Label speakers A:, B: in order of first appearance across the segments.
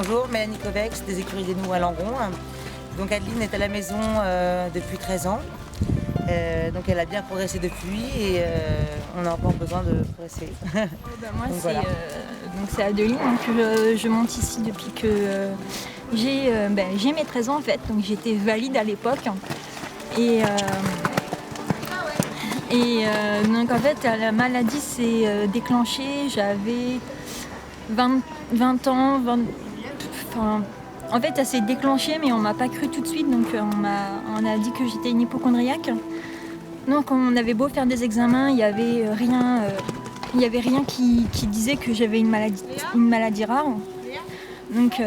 A: Bonjour, Mélanie Covex des écuries des Nous à Langon. Donc Adeline est à la maison depuis 13 ans. Donc elle a bien progressé depuis et on a encore besoin de progresser.
B: Moi
A: donc, voilà.
B: c'est Adeline, donc je monte ici depuis que j'ai mes 13 ans en fait, donc j'étais valide à l'époque. Donc en fait la maladie s'est déclenchée, j'avais 20 ans, en fait elle s'est déclenchée mais on m'a pas cru tout de suite, donc on a dit que j'étais une hypocondriaque. Donc on avait beau faire des examens, il y avait rien qui disait que j'avais une maladie rare. Donc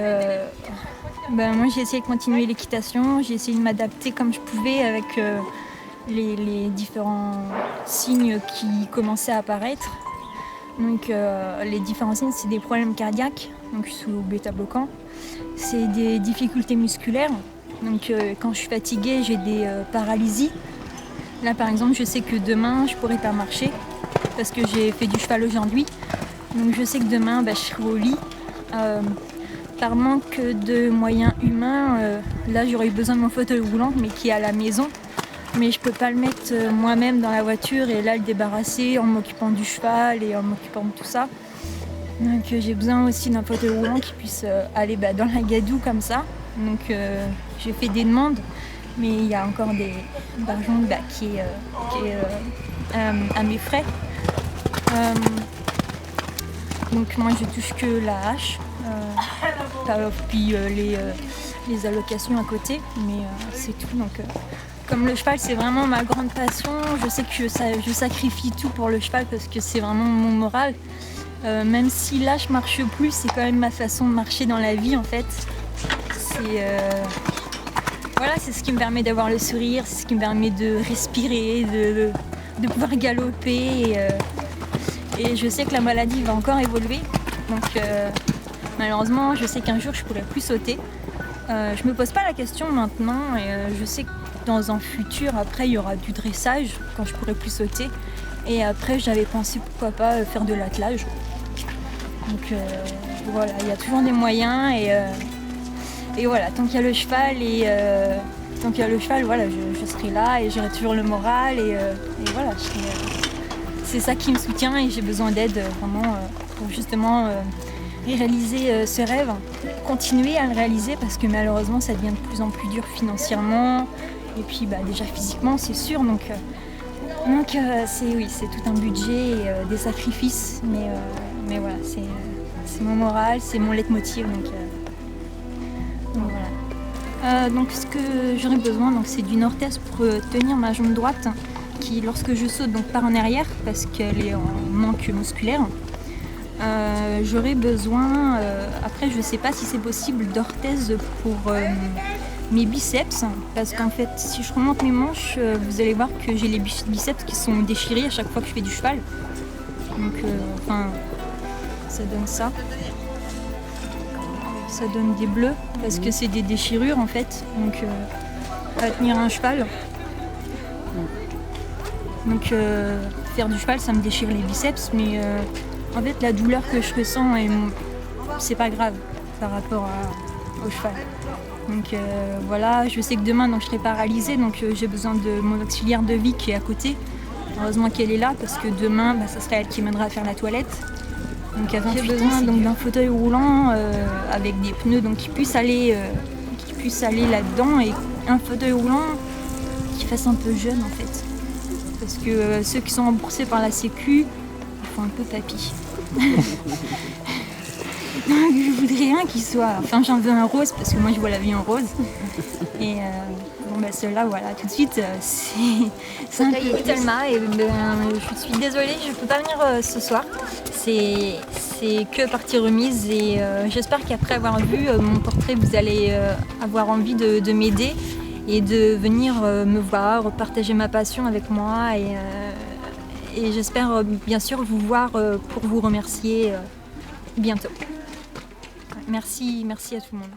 B: moi j'ai essayé de continuer l'équitation, j'ai essayé de m'adapter comme je pouvais avec les différents signes qui commençaient à apparaître. Donc les différents signes, c'est des problèmes cardiaques, donc sous bêta-bloquant, c'est des difficultés musculaires. Donc quand je suis fatiguée, j'ai des paralysies. Là par exemple, je sais que demain je pourrai pas marcher parce que j'ai fait du cheval aujourd'hui. Donc je sais que demain je serai au lit. Par manque de moyens humains, là j'aurais eu besoin de mon fauteuil roulant mais qui est à la maison. Mais je peux pas le mettre moi-même dans la voiture et là le débarrasser en m'occupant du cheval et en m'occupant de tout ça. Donc j'ai besoin aussi d'un fauteuil roulant qui puisse aller dans la gadoue comme ça. Donc j'ai fait des demandes, mais il y a encore d'argent qui est à mes frais. Donc moi je touche que la hache, puis les allocations à côté, mais c'est tout. Donc comme le cheval c'est vraiment ma grande passion, je sais que je sacrifie tout pour le cheval parce que c'est vraiment mon moral. Même si là je marche plus, c'est quand même ma façon de marcher dans la vie en fait. C'est ce qui me permet d'avoir le sourire, c'est ce qui me permet de respirer, de pouvoir galoper. Et je sais que la maladie va encore évoluer. Donc malheureusement, je sais qu'un jour je pourrai plus sauter. Je me pose pas la question maintenant et je sais que dans un futur, après, il y aura du dressage quand je pourrai plus sauter. Et après, j'avais pensé pourquoi pas faire de l'attelage. Donc voilà, il y a toujours des moyens et voilà, tant qu'il y a le cheval voilà, je serai là et j'aurai toujours le moral et voilà, c'est ça qui me soutient et j'ai besoin d'aide vraiment pour justement réaliser ce rêve, continuer à le réaliser parce que malheureusement ça devient de plus en plus dur financièrement et puis déjà physiquement c'est sûr, donc c'est tout un budget et des sacrifices, mais voilà, c'est mon moral, c'est mon leitmotiv, donc voilà. Donc ce que j'aurais besoin, c'est d'une orthèse pour tenir ma jambe droite qui, lorsque je saute, part en arrière parce qu'elle est en manque musculaire. J'aurais besoin, après je ne sais pas si c'est possible, d'orthèse pour mes biceps, parce qu'en fait si je remonte mes manches, vous allez voir que j'ai les biceps qui sont déchirés à chaque fois que je fais du cheval. Donc ça donne ça. Ça donne des bleus parce que c'est des déchirures en fait, donc à tenir un cheval. Donc faire du cheval ça me déchire les biceps, mais en fait la douleur que je ressens c'est pas grave par rapport au cheval. Donc voilà, je sais que demain je serai paralysée, donc j'ai besoin de mon auxiliaire de vie qui est à côté. Heureusement qu'elle est là parce que demain ça sera elle qui m'aidera à faire la toilette. Donc j'ai besoin d'un fauteuil roulant avec des pneus qui puissent aller là-dedans et un fauteuil roulant qui fasse un peu jeune en fait. Parce que ceux qui sont remboursés par la Sécu, ils font un peu papy. Donc je voudrais un qui soit... Enfin j'en veux un rose parce que moi je vois la vie en rose. Et ceux-là voilà, tout de suite c'est un peu Thelma et je suis désolée, je peux pas venir ce soir. C'est que partie remise et j'espère qu'après avoir vu mon portrait vous allez avoir envie de m'aider et de venir me voir, partager ma passion avec moi et j'espère bien sûr vous voir pour vous remercier bientôt. Merci à tout le monde.